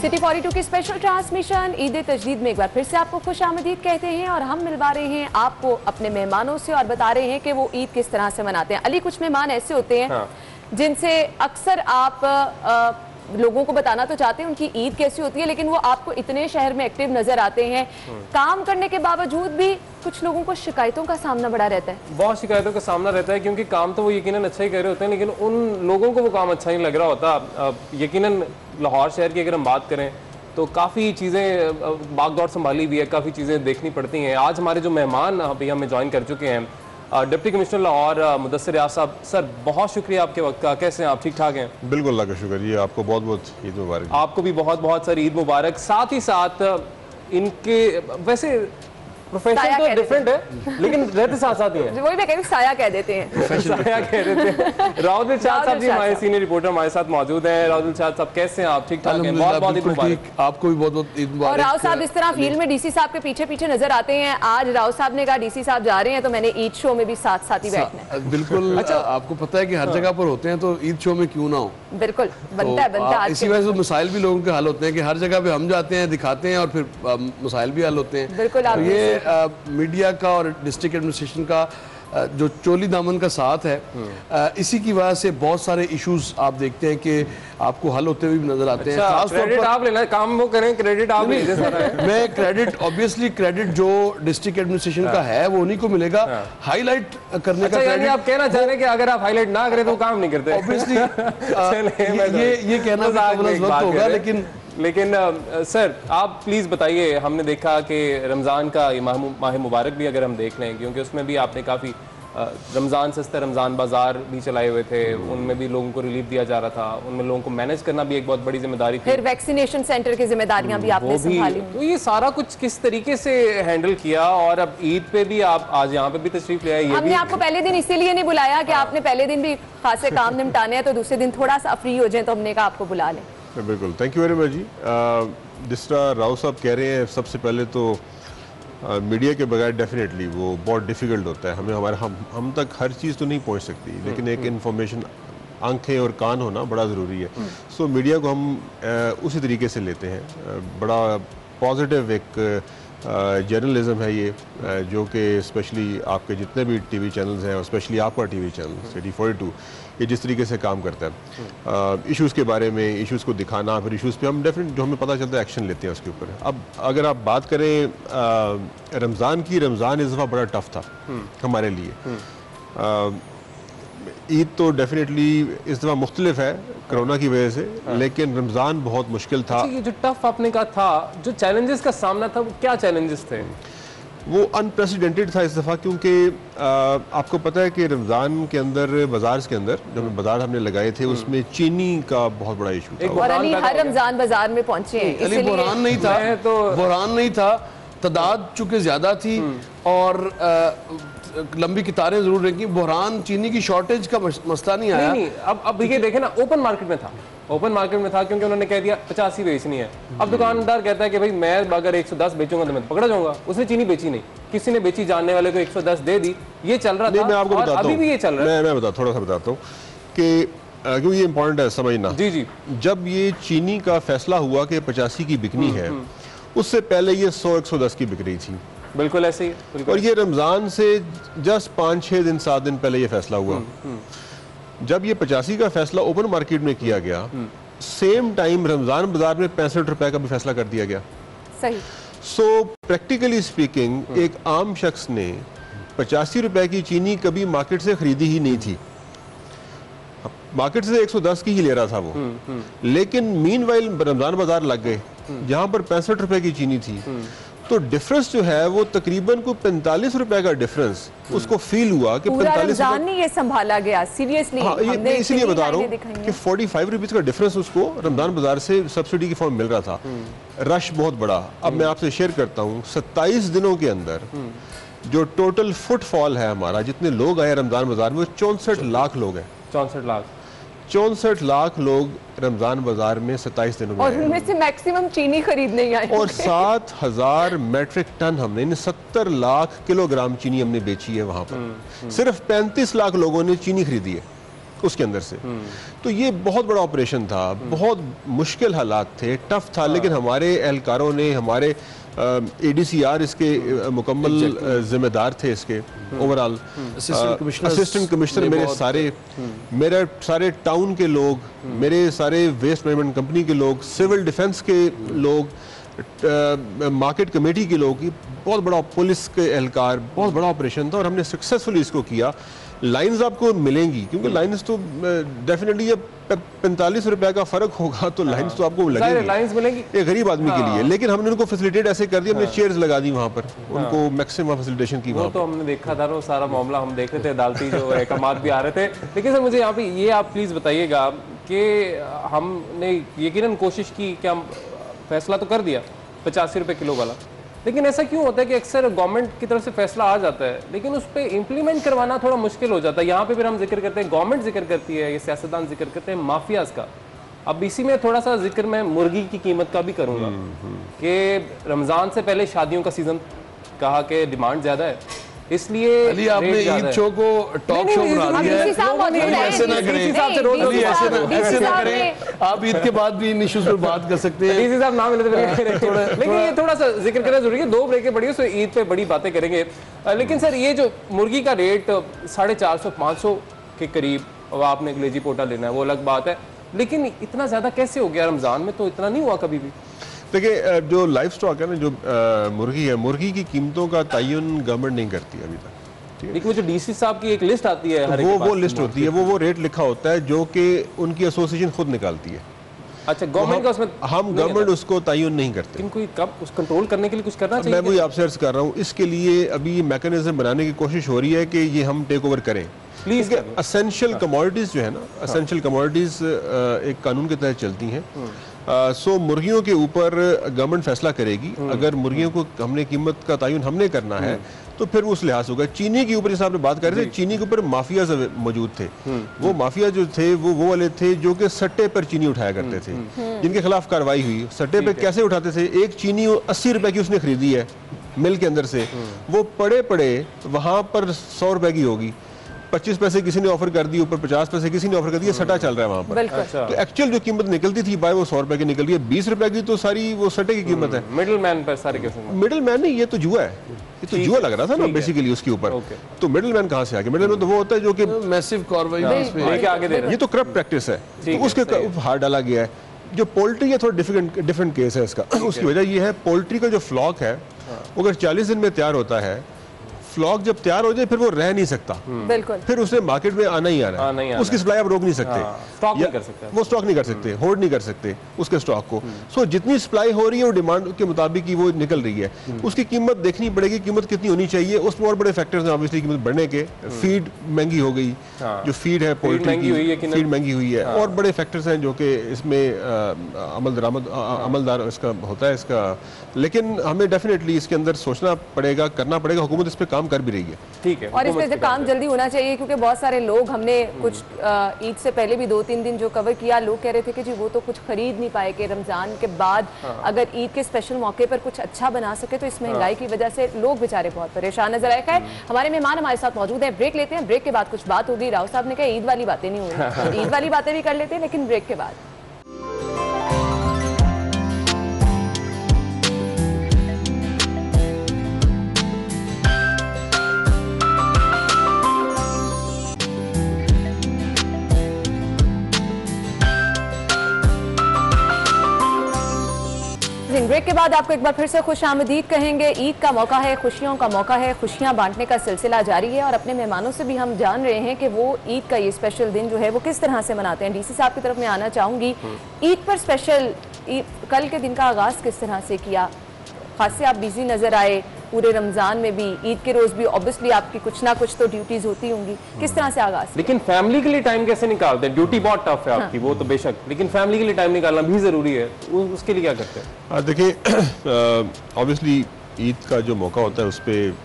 City 42 की special transmission Eid तजदीद में एक बार फिर से आपको खुश आमदीद कहते हैं और हम मिलवा रहे हैं आपको अपने मेहमानों से और बता रहे हैं कि वो ईद किस तरह से मनाते हैं। अली, कुछ मेहमान ऐसे होते हैं जिनसे अक्सर आप लोगों को बताना तो चाहते हैं उनकी ईद कैसी होती है, लेकिन वो आपको इतने शहर में एक्टिव नजर आते हैं, काम करने के बावजूद भी कुछ लोगों को शिकायतों का सामना बड़ा रहता है। बहुत शिकायतों का सामना रहता है क्योंकि काम तो वो यकीनन अच्छा ही कर रहे होते हैं, लेकिन उन लोगों को वो काम अच्छा नहीं लग रहा होता। यकीनन लाहौर शहर की अगर हम बात करें तो काफ़ी चीज़ें बागडोर संभाली हुई है, काफ़ी चीज़ें देखनी पड़ती हैं। आज हमारे जो मेहमान अभी हमें ज्वाइन कर चुके हैं, डिप्टी कमिश्नर लाहौर मुदस्सिर रियाज साहब, सर बहुत शुक्रिया आपके वक्त का। कैसे हैं आप? ठीक ठाक हैं? बिल्कुल, अल्लाह का शुक्र जी। आपको बहुत बहुत ईद मुबारक। आपको भी बहुत बहुत सारी ईद मुबारक। साथ ही साथ इनके वैसे प्रोफेशन तो डिफरेंट है लेकिन रहते साथ साथ ही हैं। वही मैं कह रही हूँ, साया कह देते हैं। साया कह देते हैं। राहुल शाह साहब जी हमारे सीनियर रिपोर्टर हमारे साथ मौजूद हैं। राहुल शाह साहब कैसे हैं आप? ठीक ठाक हैं? बहुत बहुत ईद मुबारक। आपको भी बहुत बहुत ईद मुबारक। और राव साहब इस तरह फील्ड में डीसी साहब के पीछे पीछे नजर आते हैं। आज राव साहब ने कहा डीसी साहब जा रहे हैं तो मैंने ईद शो में भी साथ साथ ही बैठना है। बिल्कुल। अच्छा, आपको पता है कि हर जगह पर होते हैं तो ईद शो में क्यों ना हो। बिल्कुल बनता है। इसी वजह से मसाइल भी लोगों के हल होते हैं कि हर जगह पे हम जाते हैं, दिखाते हैं और फिर मसाइल भी हल होते हैं। बिल्कुल। तो ये मीडिया का और डिस्ट्रिक्ट एडमिनिस्ट्रेशन का जो चोली दामन का साथ है, इसी की वजह से बहुत सारे इश्यूज आप देखते हैं कि आपको हल होते हुए भी नजर आते हैं। खास तौर पर आप लेना, काम वो करें, क्रेडिट आप लीजिए सारा। मैं क्रेडिट ऑब्वियसली क्रेडिट जो डिस्ट्रिक्ट एडमिनिस्ट्रेशन का है वो उन्हीं को मिलेगा। हाईलाइट करने का क्रेडिट आप कहना चाह रहे हैं कि अगर आप हाईलाइट ना करें तो काम नहीं करते। ऑब्वियसली ये कहना वक्त होगा, लेकिन सर आप प्लीज़ बताइए, हमने देखा कि रमज़ान का माह मुबारक भी अगर हम देख लें, क्योंकि उसमें भी आपने काफ़ी रमज़ान सस्ता रमज़ान बाज़ार भी चलाए हुए थे, उनमें भी लोगों को रिलीफ दिया जा रहा था, उनमें लोगों को मैनेज करना भी एक बहुत बड़ी जिम्मेदारी थी। फिर वैक्सीनेशन सेंटर की जिम्मेदारियां भी आपने संभाली। तो ये सारा कुछ किस तरीके से हैंडल किया? और अब ईद पे भी आप आज यहाँ पे भी तशरीफ ले आए। हमने आपको पहले दिन इसीलिए नहीं बुलाया कि आपने पहले दिन भी खासे काम निपटाने हैं तो दूसरे दिन थोड़ा सा फ्री हो जाए, तो हमने कहा आपको बुला लें। बिल्कुल, थैंक यू वेरी मच जी। जिस तरह राव साहब कह रहे हैं, सबसे पहले तो मीडिया के बगैर डेफिनेटली वो बहुत डिफ़िकल्ट होता है। हमें हम तक हर चीज़ तो नहीं पहुंच सकती, लेकिन एक इन्फॉर्मेशन, आंखें और कान होना बड़ा ज़रूरी है। सो मीडिया को हम उसी तरीके से लेते हैं। बड़ा पॉजिटिव एक जर्नलिज्म है ये, जो कि स्पेशली आपके जितने भी टीवी चैनल्स हैं और स्पेशली आपका टीवी चैनल सिटी 42 ये जिस तरीके से काम करता है, इश्यूज़ के बारे में, इश्यूज़ को दिखाना, फिर इश्यूज़ पे हम डेफिनेट जो हमें पता चलता है एक्शन लेते हैं उसके ऊपर। अब अगर आप बात करें रमज़ान की, रमज़ान इस दफ़ा बड़ा टफ था हमारे लिए। ईद तो डेफिनेटली इस दफ़ा मुख्तलिफ है कोरोना की वजह से, लेकिन रमज़ान बहुत मुश्किल था। ये जो टफ आपने कहा था, जो चैलेंजेस का सामना था, वो क्या चैलेंजेस थे? वो अनप्रेसिडेंटेड था इस दफ़ा, क्योंकि आपको पता है कि रमज़ान के अंदर बाजार के अंदर जो बाजार हमने लगाए थे उसमें चीनी का बहुत बड़ा इशू था। और अली हर रमज़ान बाजार में पहुंचे हैं। अली बुरहान नहीं था, बुरहान नहीं था, तादाद चूंकि ज्यादा थी और लंबी कितारें जरूर रही। बुरहान चीनी की शॉर्टेज का मसला नहीं आया। नहीं, अब ये देखे ना, ओपन मार्केट में था, ओपन मार्केट में था क्योंकि उन्होंने कह दिया 85 बेचनी है। अब दुकानदार कहता है कि भाई मैं अगर 110 बेचूंगा तो मैं पकड़ा जाऊंगा। उसने चीनी बेची नहीं, किसी ने बेची, जानने वाले को 110 दे दी। ये चल रहा था। मैं आपको बताता हूं, अभी भी ये चल रहा है। मैं थोड़ा सा बताता हूँ कि क्योंकि ये इंपॉर्टेंट है समझना। जी। जब ये चीनी का फैसला हुआ कि 85 की बिकनी है, उससे पहले ये 100-110 की बिक रही थी। बिल्कुल ऐसे ही। और ये रमज़ान से जस्ट 5-6 दिन 7 दिन पहले ये फैसला हुआ। जब ये 85 का फैसला ओपन मार्केट में किया गया, सेम टाइम रमज़ान बाजार में 65 रुपए का भी फैसला कर दिया गया। सही। सो प्रैक्टिकली स्पीकिंग एक आम शख्स ने 85 रुपए की चीनी कभी मार्केट से खरीदी ही नहीं थी। मार्केट से 110 की ही ले रहा था वो। लेकिन मीनवाइल रमज़ान बाजार लग गए जहां पर 65 रुपए की चीनी थी, तो डिफरेंस जो है वो तकरीबन को 45 रुपए का डिफरेंस उसको फील हुआ कि 45 नहीं ये संभाला गया सीरियसली। हाँ, ये इसलिए बता रहा हूँ कि 45 रुपीज का डिफरेंस उसको रमजान बाजार से सब्सिडी की फॉर्म मिल रहा था। रश बहुत बड़ा। अब मैं आपसे शेयर करता हूँ, 27 दिनों के अंदर जो टोटल फुटफॉल है हमारा, जितने लोग आए रमजान बाजार में, 64 लाख लोग हैं। 64 लाख लोग रमजान बाजार में 27 दिनों में, और उनमें से मैक्सिमम चीनी खरीदने ही आए। और 7000 मैट्रिक टन हमने 70 लाख किलोग्राम चीनी हमने बेची है वहां पर। सिर्फ 35 लाख लोगों ने चीनी खरीदी है। उसके अंदर से। तो ये बहुत बड़ा ऑपरेशन था, बहुत मुश्किल हालात थे, टफ था, लेकिन हमारे एहलकारों ने, हमारे ADCR इसके मुकम्मल जिम्मेदार थे इसके ओवरऑल, असिस्टेंट कमिश्नर मेरे सारे टाउन के लोग, मेरे सारे वेस्ट मैनेजमेंट कंपनी के लोग, सिविल डिफेंस के लोग, मार्केट कमेटी के लोग, बहुत बड़ा पुलिस के एहलकार, बहुत बड़ा ऑपरेशन था और हमने सक्सेसफुली इसको किया। लाइंस आपको मिलेंगी क्योंकि लाइंस तो डेफिनेटली जब 45 रुपए का फर्क होगा तो लाइंस तो आपको लगेगी, लाइंस मिलेंगी एक गरीब आदमी के लिए, लेकिन हमने उनको फैसिलिटेट ऐसे कर दिया, हमने चेयर्स लगा दी वहाँ पर, उनको मैक्सिमम फैसिलिटेशन की। वो तो हमने देखा था, वो सारा मामला हम देख रहे थे, अदालती जो अहकामात भी आ रहे थे। लेकिन सर मुझे यहाँ पे ये आप प्लीज बताइएगा कि हमने यकीनन कोशिश की कि हम फैसला तो कर दिया 85 रुपए किलो वाला, लेकिन ऐसा क्यों होता है कि अक्सर गवर्नमेंट की तरफ से फैसला आ जाता है लेकिन उस पर इम्प्लीमेंट करवाना थोड़ा मुश्किल हो जाता है। यहाँ पे फिर हम जिक्र करते हैं, गवर्नमेंट जिक्र करती है, ये सियासतदान जिक्र करते हैं माफियाज का। अब इसी में थोड़ा सा जिक्र मैं मुर्गी की कीमत का भी करूँगा कि रमज़ान से पहले शादियों का सीज़न कहा कि डिमांड ज़्यादा है, इसलिए अली आपने ईद शो को टॉक शो बना दिया है। ऐसे ना करें, ऐसे ना करें, आप ईद के बाद भी इन इश्यूज पर बात कर सकते हैं। डीसी साहब नाम लेकिन ये थोड़ा सा जिक्र करना जरूरी है, 2 ब्रेकें पड़ी है, ईद पे बड़ी बातें करेंगे। लेकिन सर ये जो मुर्गी का रेट 450-500 के करीब, अब आपने कलेजी पोटा लेना है वो अलग बात है, लेकिन इतना ज्यादा कैसे हो गया? रमजान में तो इतना नहीं हुआ कभी भी। देखिए जो लाइफ स्टॉक है ना, जो मुर्गी है, मुर्गी की कीमतों का तयन गवर्नमेंट नहीं करती अभी तक। लेकिन वो जो डीसी साहब की एक लिस्ट आती है, हर वो लिस्ट होती है, वो रेट लिखा होता है जो कि उनकी एसोसिएशन खुद निकालती है। अच्छा, गवर्नमेंट का उसमें हम गवर्नमेंट उसको तयन नहीं करते। इनको कब उस कंट्रोल करने के लिए कुछ करना चाहिए? मैं वही आपसे अर्ज कर रहा हूँ, इसके लिए अभी मैकेनिज्म बनाने की कोशिश हो रही है कि ये हम टेक ओवर करें प्लीज। असेंशियल कमोडिटीज जो है ना, असेंशियल कमोडिटीज एक कानून के तहत चलती हैं। सो मुर्गियों के ऊपर गवर्नमेंट फैसला करेगी, अगर मुर्गियों को हमने कीमत का तयन हमने करना है तो फिर उस लिहाज होगा। चीनी के ऊपर जैसे आपने बात कर रहे थे, चीनी के ऊपर माफिया मौजूद थे। वो माफिया जो थे वो वाले थे जो कि सट्टे पर चीनी उठाया करते थे, जिनके खिलाफ कार्रवाई हुई। सट्टे पे कैसे उठाते थे? एक चीनी 80 रुपए की उसने खरीदी है मिल के अंदर से, वो पड़े वहां पर 100 रुपए की होगी, 25 पैसे किसी ने ऑफर कर दी, ऊपर 50 पैसे किसी ने ऑफर कर दिया, सट्टा चल रहा है वहां पर। तो एक्चुअल जो कीमत निकलती थी बाय वो 100 रुपए की निकल रही है, 20 रुपए की तो सारी वो सट्टे की कीमत है। मिडिल मैन पर सारे केसेस में मिडिल मैन नहीं, ये तो जुआ है, ये तो जुआ लग रहा था ना बेसिकली उसके ऊपर। तो मिडिल मैन कहाँ से आ गया? मिडिल मैन तो वो होता है जो कि मैसिव कार्रवाई आगे दे रहा है, ये तो करप्ट प्रैक्टिस है, तो उसके हार डाला गया है। जो पोल्ट्री है थोड़ा डिफरेंट केस है इसका। उसकी वजह ये है, पोल्ट्री का जो फ्लॉक है अगर 40 दिन में तैयार होता है, फ्लॉक जब तैयार हो जाए फिर वो रह नहीं सकता, बिल्कुल, फिर उसने मार्केट में आना ही आना है, उसकी सप्लाई आप रोक नहीं सकते, स्टॉक नहीं कर सकते, वो स्टॉक नहीं कर सकते, होल्ड नहीं कर सकते उसके स्टॉक को। सो जितनी सप्लाई हो रही है वो डिमांड के मुताबिक ही वो निकल रही है। उसकी कीमत देखनी पड़ेगी, कीमत कितनी होनी चाहिए, उसमें और बड़े फैक्टर्स हैं ऑब्वियसली कीमत बढ़ने के। फीड महंगी हो गई, जो फीड है पोल्ट्री की फीड महंगी हुई है, और बड़े फैक्टर्स हैं जो कि इसमें अमलदार इसका होता है इसका। लेकिन हमें डेफिनेटली इसके अंदर सोचना पड़ेगा, करना पड़ेगा, हुकूमत इस पे काम कर भी रही है। ठीक है, और इस पे काम जल्दी होना चाहिए, क्योंकि बहुत सारे लोग, हमने कुछ ईद से पहले भी 2-3 दिन जो कवर किया, लोग कह रहे थे कि जी वो तो कुछ खरीद नहीं पाए, कि रमजान के बाद अगर ईद के स्पेशल मौके पर कुछ अच्छा बना सके तो इस महंगाई की वजह से लोग बेचारे बहुत परेशान नजर आए। खैर, हमारे मेहमान हमारे साथ मौजूद है, ब्रेक लेते हैं, ब्रेक के बाद कुछ बात होगी। राव साहब ने कहा ईद वाली बातें नहीं हुई, ईद वाली बातें भी कर लेते हैं लेकिन ब्रेक के बाद। ब्रेक के बाद आपको एक बार फिर से खुशामदीद कहेंगे। ईद का मौका है, खुशियों का मौका है, खुशियां बांटने का सिलसिला जारी है और अपने मेहमानों से भी हम जान रहे हैं कि वो ईद का ये स्पेशल दिन जो है वो किस तरह से मनाते हैं। डीसी साहब की तरफ मैं आना चाहूँगी, ईद पर स्पेशल कल के दिन का आगाज़ किस तरह से किया? खास से आप बिजी नज़र आए, पूरे रमजान में भी, ईद के रोज भी ऑब्वियसली आपकी कुछ ना कुछ तो ड्यूटीज होती होंगी, किस तरह से आगाज? लेकिन फैमिली के लिए टाइम कैसे निकालते हैं? ड्यूटी बहुत टफ है आपकी, वो तो बेशक, लेकिन फैमिली के लिए टाइम निकालना भी जरूरी है, उसके लिए क्या करते हैं? देखिए, ऑब्वियसली ईद का जो मौका होता है उस पर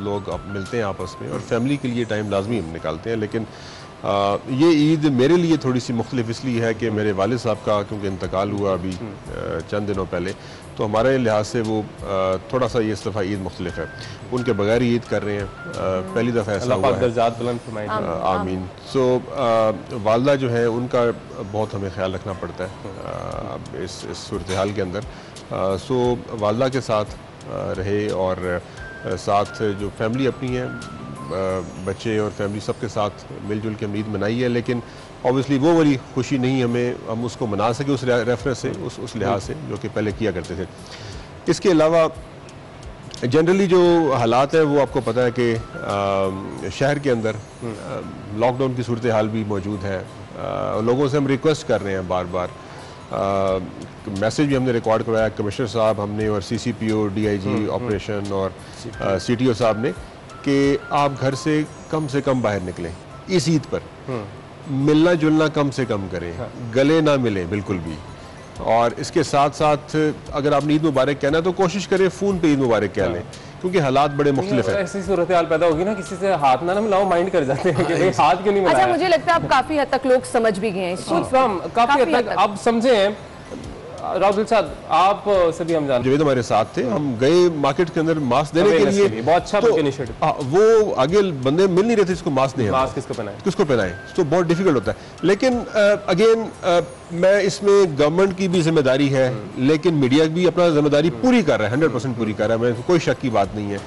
लोग मिलते हैं आपस में और फैमिली के लिए टाइम लाजमी हम निकालते हैं, लेकिन ये ईद मेरे लिए थोड़ी सी मुख्तलिफ इसलिए है कि मेरे वालिद साहब का क्योंकि इंतकाल हुआ अभी चंद दिनों पहले, तो हमारे लिहाज से वो थोड़ा सा ये इस दफ़ा ईद मुख्तलिफ है, उनके बगैर ईद कर रहे हैं, पहली दफ़ा ऐसा हुआ है। आमीन। सो वालदा जो है उनका बहुत हमें ख्याल रखना पड़ता है इस सूरत हाल के अंदर। सो वालदा के साथ रहे और साथ जो फैमिली अपनी है, बच्चे और फैमिली सबके साथ मिलजुल के ईद मनाई है, लेकिन ऑब्वियसली वो वाली खुशी नहीं हम उसको मना सके उस रेफरेंस से, उस लिहाज से जो कि पहले किया करते थे। इसके अलावा जनरली जो हालात है वो आपको पता है कि शहर के अंदर लॉकडाउन की सूरत हाल भी मौजूद है। लोगों से हम रिक्वेस्ट कर रहे हैं बार बार, मैसेज भी हमने रिकॉर्ड करवाया कमिश्नर साहब हमने और CCPO DIG ऑपरेशन और CTO साहब ने कि आप घर से कम बाहर निकलें इस ईद पर, मिलना जुलना कम से कम करें, गले ना मिले बिल्कुल भी, और इसके साथ साथ अगर आपने ईद मुबारक कहना है तो कोशिश करें फ़ोन पे ईद मुबारक कह लें, क्योंकि हालात बड़े मुख्तलिफ है। ऐसी सूरत हाल पैदा होगी ना, किसी से हाथ ना मिलाओ, माइंड कर जाते हैं कि भाई हाथ क्यों नहीं मिलाया। अच्छा, मुझे लगता है अब काफी हद तक लोग समझ भी गए हैं, काफी हद तक अब समझे हैं। राहुल साहब आप से भी हम जानते हैं, हमारे साथ थे, हम गए मार्केट के अंदर मास्क देने के लिए, बहुत अच्छा इनिशिएटिव। वो आगे बंदे मिल नहीं रहे थे इसको मास्क दें, मास्क किसको पहनाएं, तो बहुत डिफिकल्ट होता है। लेकिन अगेन मैं इसमें गवर्नमेंट की भी जिम्मेदारी है, लेकिन मीडिया भी अपना जिम्मेदारी पूरी कर रहा है, 100% पूरी कर रहा है, मैं कोई शक की बात नहीं है,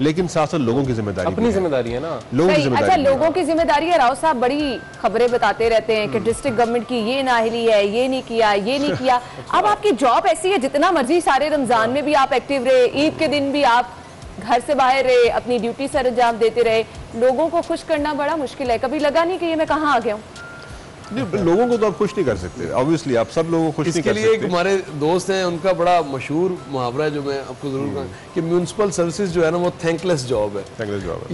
लेकिन साथ साथ लोगों की जिम्मेदारी, अपनी जिम्मेदारी है ना, लोगों की जिम्मेदारी। अच्छा, लोगों की जिम्मेदारी है। राव साहब बड़ी खबरें बताते रहते हैं कि डिस्ट्रिक्ट गवर्नमेंट की ये नाअहली है, ये नहीं किया, ये नहीं किया। अब आपकी जॉब ऐसी है, जितना मर्जी सारे रमजान में भी आप एक्टिव रहे, ईद के दिन भी आप घर से बाहर रहे, अपनी ड्यूटी सर अंजाम देते रहे, लोगों को खुश करना बड़ा मुश्किल है। कभी लगा नहीं कि ये मैं कहाँ आ गया हूँ? लोगों को तो आप खुश नहीं कर सकते, ऑब्वियसली आप सब लोगों को खुश नहीं कर सकते। इसके लिए एक हमारे दोस्त हैं, उनका बड़ा मशहूर मुहावरा है जो मैं आपको जरूर कहूँ कि म्यूनिसिपल सर्विसेज जो है ना वो थैंकलेस जॉब है।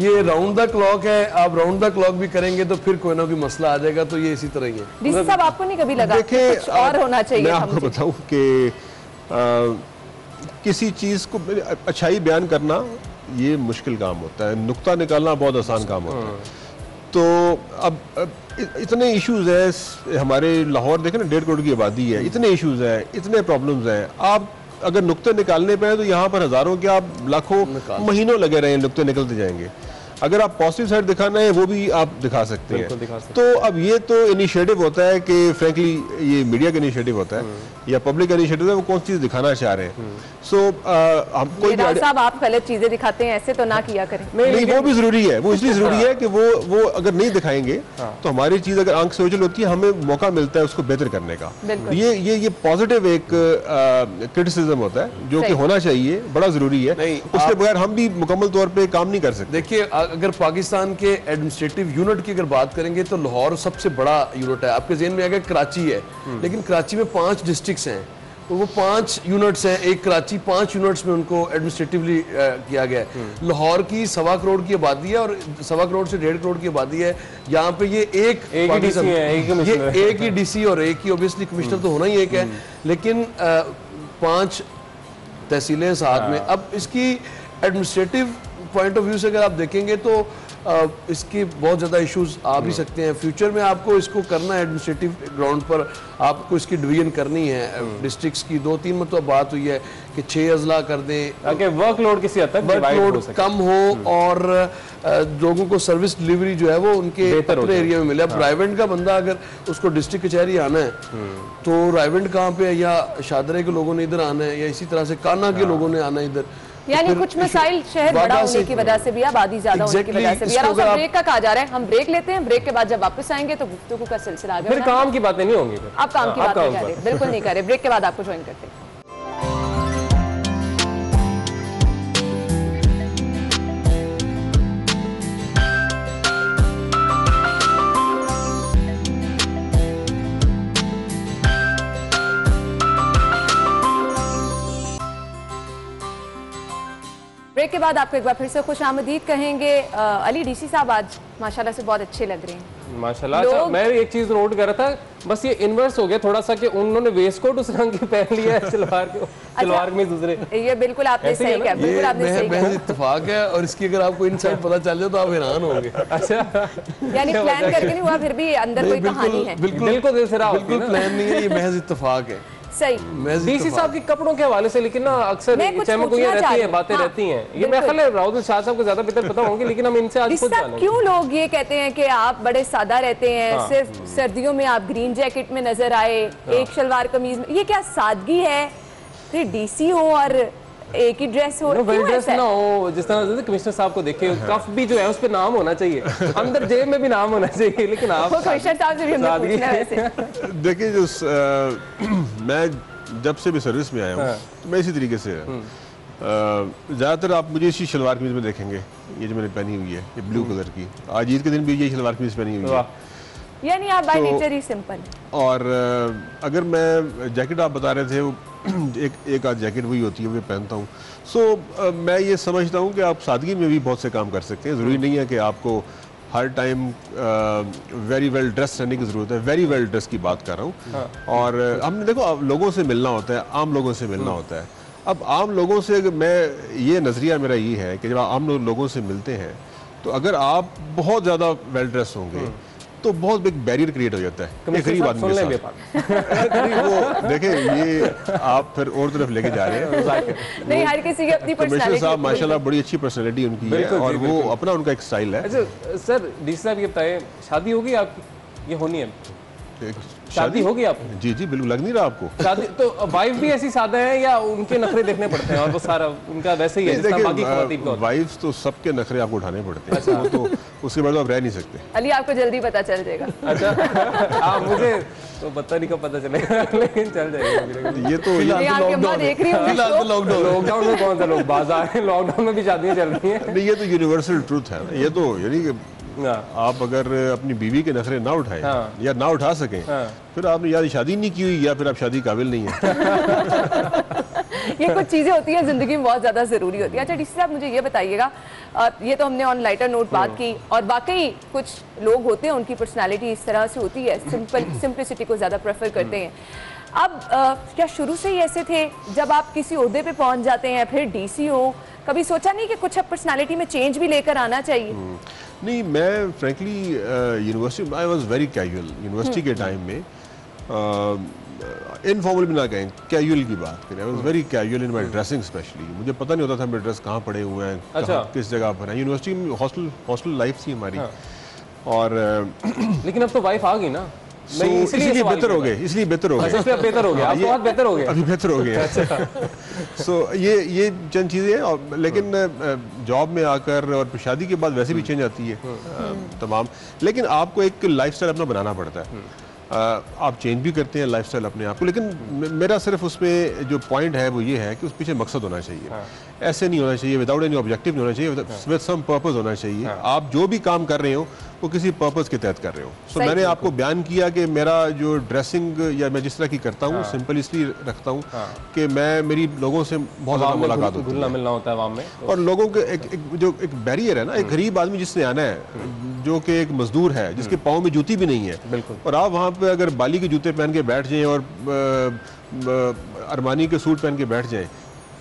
ये राउंड द क्लॉक है, आप राउंड द क्लॉक भी करेंगे तो फिर कोई ना कोई मसला आ जाएगा, तो ये इसी तरह ही है। डीसी साहब, आपको नहीं कभी लगा कुछ और होना चाहिए? मैं आपको बताऊं कि किसी चीज को अच्छाई बयान करना ये मुश्किल काम होता है, नुक्ता निकालना बहुत आसान काम होता है। तो अब इतने इश्यूज हैं हमारे लाहौर, देखें ना 1.5 करोड़ की आबादी है, इतने इश्यूज हैं, इतने प्रॉब्लम्स हैं। आप अगर नुक्ते निकालने पे हैं तो यहाँ पर हजारों के आप लाखों महीनों लगे रहे, नुक्ते निकलते जाएंगे। अगर आप पॉजिटिव साइड दिखाना है वो भी आप दिखा सकते हैं। तो अब ये तो इनिशिएटिव होता है कि फ्रैंकली ये मीडिया का इनिशिएटिव होता है या पब्लिक का इनिशिएटिव है, वो कौन सी चीज दिखाना चाह रहे हैं। सो हम कोई साहब आप गलत चीजें दिखाते हैं, ऐसे तो ना किया करें। नहीं, वो भी जरूरी है, वो इसलिए जरूरी है कि वो अगर नहीं दिखाएंगे तो हमारी चीज अगर आंख से ओझल होती है, हमें मौका मिलता है उसको बेहतर करने का। ये पॉजिटिव एक क्रिटिसिज्म होता है जो कि होना चाहिए, बड़ा जरूरी है। उसके बगैर हम भी मुकम्मल तौर पर काम नहीं कर सकते। देखिए, अगर पाकिस्तान के एडमिनिस्ट्रेटिव यूनिट की अगर बात करेंगे तो लाहौर सबसे बड़ा यूनिट है। आपके ज़हन में आएगा कराची है, लेकिन कराची में 5 डिस्ट्रिक्ट्स हैं, तो वो 5 यूनिट्स हैं। एक कराची 5 यूनिट्स में उनको एडमिनिस्ट्रेटिवली किया गया है। लाहौर की 1.25 करोड़ की आबादी है और 1.25 करोड़ से 1.5 करोड़ की आबादी है। यहाँ पे ये एक ही डीसी और एक ही ऑब्वियसली कमिश्नर तो होना ही एक है, लेकिन 5 तहसीलें साथ में। अब इसकी एडमिनिस्ट्रेटिव पॉइंट ऑफ व्यू से अगर आप देखेंगे तो इसके बहुत ज़्यादा इश्यूज आ भी सकते हैं। फ्यूचर में आपको इसको करना है एडमिनिस्ट्रेटिव ग्राउंड पर, आपको इसकी डिवीजन करनी है डिस्ट्रिक्ट्स की। 2-3 मतलब बात हुई है कि 6 अजला कर दें ताकि वर्कलोड किसी हद तक वर्कलोड कम हो और लोगों को सर्विस डिलीवरी जो है वो उनके अपने एरिया में मिले। अब रायवेंड का बंदा अगर उसको डिस्ट्रिक्ट कचहरी आना है तो रायवेंड कहाँ पे है, या शादरे के लोगों ने इधर आना है, या इसी तरह से काना के लोगों ने आना है इधर। यानी कुछ मसाइल शहर बड़ा होने की वजह से भी, आबादी ज्यादा होने की वजह से भी। यार ब्रेक का कहा जा रहा है, हम ब्रेक लेते हैं, ब्रेक के बाद जब वापस आएंगे तो गुफ्तगू का सिलसिला आगे। फिर काम की बातें नहीं होंगी, आप काम की बात नहीं कर रहे, बिल्कुल नहीं कर रहे। ब्रेक के बाद आपको ज्वाइन करते हैं। ब्रेक के बाद आपको एक बार फिर से खुश आमदीद कहेंगे। अली डीसी साहब आज माशाल्लाह से बहुत अच्छे लग रहे हैं माशाल्लाह। अच्छा, मैं एक चीज नोट कर रहा था, बस ये इन्वर्स हो गया थोड़ा सा कि उन्होंने वेस्ट कोट उस रंग की पहन लिया है, सलवार में दूसरे। ये बिल्कुल आपने सही कहा, बिल्कुल आपने सही कहा। इत्तेफाक है और इसकी अगर आपको इनसाइड पता चल जाए तो आप हैरान होंगे। अच्छा, यानी प्लान करके नहीं हुआ, फिर भी अंदर कोई कहानी है। बिल्कुल प्लान नहीं है, ये महज इत्तेफाक है। सही। डीसी साहब के कपड़ों के हवाले से लेकिन ना अक्सर चमकोइयां रहती हैं, बातें रहती हैं। ये मैं ख्याल है राउत शाह साहब को ज्यादा बेहतर पता होंगे, लेकिन हम इनसे आज खुद जानेंगे। क्यों लोग ये कहते हैं कि आप बड़े सादा रहते हैं, सिर्फ सर्दियों में आप ग्रीन जैकेट में नजर आए, एक शलवार कमीज में, ये क्या सादगी है? फिर डीसी हो और एक ही ड्रेस हो, वेल ड्रेस ना हो, जिस तरह से कमिश्नर साहब को देखे, कफ भी जो है उस पे नाम होना चाहिए, अंदर जेब में भी नाम होना चाहिए, लेकिन आप कमिश्नर साहब से भी हमने पूछना है वैसे। देखिए, जो मैं जब से भी सर्विस में आया हूँ तो मैं इसी तरीके से ज़्यादातर आप मुझे इसी शलवार कमीज में देखेंगे, ये जो मैंने पहनी हुई है, ये ब्लू कलर की। आज ईद के दिन भी ये शलवार कमीज पहनी हुई है, यानी आप बाय नेचर ही सिंपल। और अगर मैं जैकेट आप बता रहे थे, वो एक आध जैकेट वही होती है वो पहनता हूँ। सो मैं ये समझता हूँ कि आप सादगी में भी बहुत से काम कर सकते हैं। ज़रूरी नहीं है कि आपको हर टाइम वेरी वेल ड्रेस रहने की ज़रूरत है। वेरी वेल ड्रेस की बात कर रहा हूँ। और हमने देखो, लोगों से मिलना होता है, आम लोगों से मिलना होता है। अब आम लोगों से मैं, ये नज़रिया मेरा ये है कि जब आम लोगों से मिलते हैं तो अगर आप बहुत ज़्यादा वेल ड्रेस होंगे तो बहुत बिग बैरियर क्रिएट हो जाता है एक गरीब आदमी के साथ। वो देखें, ये आप फिर और तरफ लेके जा रहे हैं। नहीं, हर किसी की अपनी पर्सनालिटी। साहब माशाल्लाह बड़ी अच्छी पर्सनालिटी उनकी है, और वो अपना उनका एक स्टाइल है। अच्छा सर, डीसी साहब ये बताएं, शादी होगी आपकी? ये होनी है? शादी होगी आपकी? जी जी, बिल्कुल। लग नहीं रहा आपको? शादी तो वाइफ भी ऐसी सादा है या उनके नखरे देखने पड़ते हैं और वो सारा उनका वैसे ही है जिस तरह बाकी खवातीन का? वाइफ्स तो सबके नखरे आपको उठाने पड़ते हैं, वो तो उसके बाद आप रह नहीं सकते। अली, आपको जल्दी पता चल जाएगा। अच्छा, मुझे तो पता नहीं कब पता चलेगा, लेकिन चल जाएगा। ये तो लॉकडाउन में कौन सा लोग बाजार है, लॉकडाउन में भी शादियां चल रही हैं। नहीं, ये तो यूनिवर्सल ट्रूथ है। ये तो यानी कि आप अगर अपनी बीवी के नखरे ना उठाएं या ना उठा सकें, फिर आपने या शादी नहीं की हुई या फिर आप शादी काबिल नहीं है। ये कुछ चीजें होती हैं जिंदगी में बहुत ज्यादा जरूरी होती है। अच्छा डीसी साहब, मुझे ये बताइएगा, ये तो हमने ऑन लाइटर नोट बात की, और वाकई कुछ लोग होते हैं उनकी पर्सनालिटी इस तरह से होती है, सिंपलिसिटी को ज्यादा प्रेफर करते हैं। अब क्या शुरू से ही ऐसे थे? जब आप किसी ओहदे पे पहुंच जाते हैं, फिर डीसी हो, कभी सोचा नहीं कि कुछ अब पर्सनालिटी में चेंज भी लेकर आना चाहिए? नहीं, मैं frankly university I was very casual. University के टाइम में इनफॉर्मल भी ना कहें, कैजुअल की बात करें, I was very casual in my dressing specially. मुझे पता नहीं होता था मेरे ड्रेस कहाँ पड़े हुए हैं, अच्छा, किस जगह पर है। यूनिवर्सिटी में हॉस्टल लाइफ थी हमारी। और लेकिन अब तो वाइफ आ गई ना, इसलिए बेहतर हो गए, इसलिए बेहतर हो गए, बेहतर हो गया, आप बहुत बेहतर हो गए, अभी बेहतर हो गए। सो ये चंद चीज़ें हैं। लेकिन जॉब में आकर और शादी के बाद वैसे भी चेंज आती है तमाम। लेकिन आपको एक लाइफस्टाइल अपना बनाना पड़ता है। आप चेंज भी करते हैं लाइफस्टाइल अपने आप को, लेकिन मेरा सिर्फ उसमें जो पॉइंट है वो ये है कि उस पीछे मकसद होना चाहिए। ऐसे नहीं होना चाहिए विदाउट एनी ऑब्जेक्टिव नहीं होना चाहिए, विद सम पर्पस होना चाहिए। आप जो भी काम कर रहे हो वो किसी पर्पस के तहत कर रहे हो। सो मैंने आपको बयान किया कि मेरा जो ड्रेसिंग या मैं जिस तरह की करता हूँ, सिंपल इसलिए रखता हूँ कि मैं, मेरी लोगों से बहुत ज़्यादा मुलाकात होती है, मिलना होता है आवाम में, और लोगों के एक बैरियर है ना, एक गरीब आदमी जिसने आना है, जो कि एक मजदूर है, जिसके पाँव में जूती भी नहीं है, बिल्कुल, और आप वहाँ पे अगर बाली के जूते पहन के बैठ जाएं और अरमानी के सूट पहन के बैठ जाएं,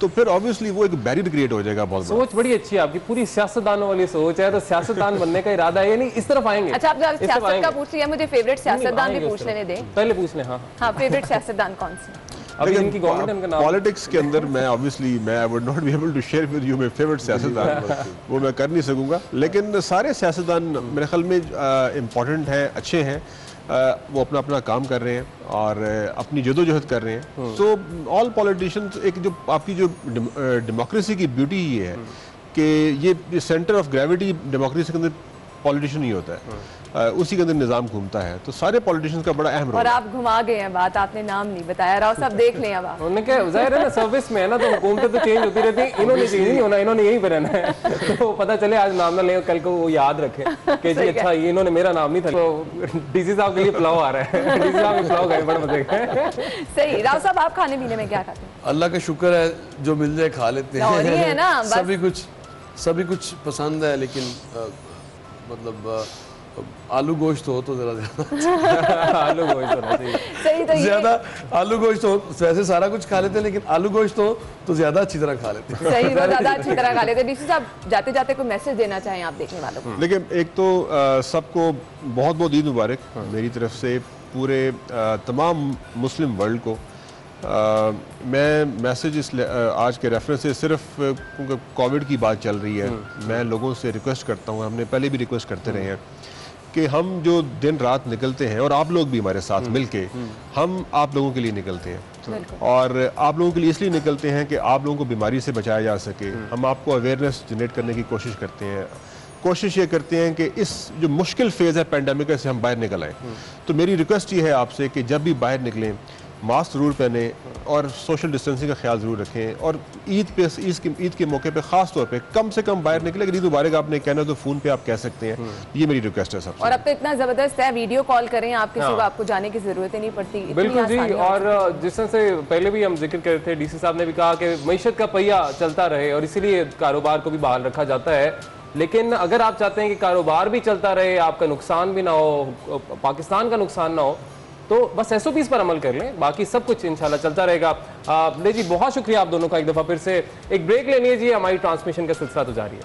तो फिर ऑब्वियसली वो एक बैरियर क्रिएट हो जाएगा। बहुत सोच बड़ी अच्छी है आपकी, पूरी सियासतदानों वाली सोच है। तो सियासतदान बनने का इरादा है, यानी इस तरफ आएंगे? अच्छा, आप सियासत का पूछ लिया, मुझे फेवरेट सियासतदान भी पूछ लेने दें। पहले पूछ लें। हाँ, फेवरेट सियासतदान कौन सी? अभी इनकी गवर्नमेंट उनका नाम, पॉलिटिक्स के अंदर मैं obviously I would not be able to share with you my favourite सियासतदान, वो मैं कर नहीं सकूंगा। लेकिन सारे सियासतदान मेरे ख्याल में इम्पोर्टेंट हैं, अच्छे हैं, वो अपना अपना काम कर रहे हैं और अपनी जदोजहद कर रहे हैं। सो ऑल पॉलिटिशियंस, एक जो आपकी जो डेमोक्रेसी की ब्यूटी ये है कि ये सेंटर ऑफ ग्रेविटी डेमोक्रेसी के अंदर पॉलिटिशियन ही होता है, उसी के अंदर निज़ाम घूमता है, तो सारे पॉलिटिशियंस का बड़ा अहम रोल और है। आप घुमा गए हैं बात, आपने नाम नहीं बताया। राव साहब देख लें अब आप। उन्होंने क्या, जाहिर है ना सर्विस में है ना, तो हुकूमतें तो चेंज होती रहती हैं, इन्होंने चेंज नहीं होना, इन्होंने यहीं पे रहना है। तो पता चले आज नाम ना ले, कल को वो याद रखे कि जी अच्छा ये इन्होंने मेरा नाम नहीं था। तो डीसी साहब के लिए पुलाव आ रहा है, डीसी साहब के पुलाव गए बड़े मजे के। सही। राव साहब आप खाने पीने में क्या खाते हैं? अल्लाह का शुक्र है, जो मिल जाए खा लेते लाहौरी है हैं। ना, बस। सभी कुछ पसंद है, लेकिन मतलब आलू गोश्त हो तो जरा ज्यादा आलू गोश्त होना चाहिए। सही। तो ज्यादा आलू गोश्त हो, वैसे सारा कुछ खा लेते हैं, लेकिन आलू गोश्त हो तो ज्यादा अच्छी तरह खा लेते हैं। सही, वो ज्यादा अच्छी तरह खा लेते हैं। डीसी साहब जाते जाते कोई मैसेज देना चाहें आप देखने वालों को? लेकिन एक तो सबको बहुत बहुत ईद मुबारक मेरी तरफ से, पूरे तमाम मुस्लिम वर्ल्ड को। मैं मैसेज आज के रेफरेंस से सिर्फ क्योंकि कोविड की बात चल रही है, मैं लोगों से रिक्वेस्ट करता हूँ, हमने पहले भी रिक्वेस्ट करते रहे हैं कि हम जो दिन रात निकलते हैं, और आप लोग भी हमारे साथ मिलके, हम आप लोगों के लिए निकलते हैं, और आप लोगों के लिए इसलिए निकलते हैं कि आप लोगों को बीमारी से बचाया जा सके। हम आपको अवेयरनेस जनरेट करने की कोशिश करते हैं, कोशिश ये करते हैं कि इस जो मुश्किल फेज़ है पैंडेमिक से हम बाहर निकल आएँ। तो मेरी रिक्वेस्ट ये है आपसे कि जब भी बाहर निकलें मास्क ज़रूर पहने और सोशल डिस्टेंसिंग का ख्याल ज़रूर रखें, और ईद के मौके पे ख़ास तौर पे कम से कम बाहर निकले। अगर ईद मुबारक आपने कहना तो फ़ोन पे आप कह सकते हैं, ये मेरी रिक्वेस्ट है सबसे। और अब तो इतना ज़बरदस्त है, वीडियो कॉल करें आप, किसी को आपको जाने की ज़रूरत ही नहीं पड़ती। बिल्कुल जी। और जिस तरह से पहले भी हम जिक्र कर रहे थे, डीसी साहब ने भी कहा कि मईशत का पहिया चलता रहे और इसीलिए कारोबार को भी बहाल रखा जाता है। लेकिन अगर आप चाहते हैं कि कारोबार भी चलता रहे, आपका नुकसान भी ना हो, पाकिस्तान का नुकसान ना हो, तो बस SOPs पर अमल कर लें, बाकी सब कुछ इंशाल्लाह चलता रहेगा। ले जी, बहुत शुक्रिया आप दोनों का एक दफ़ा फिर से। एक ब्रेक लेनी है जी, हमारी ट्रांसमिशन का सिलसिला तो जारी है।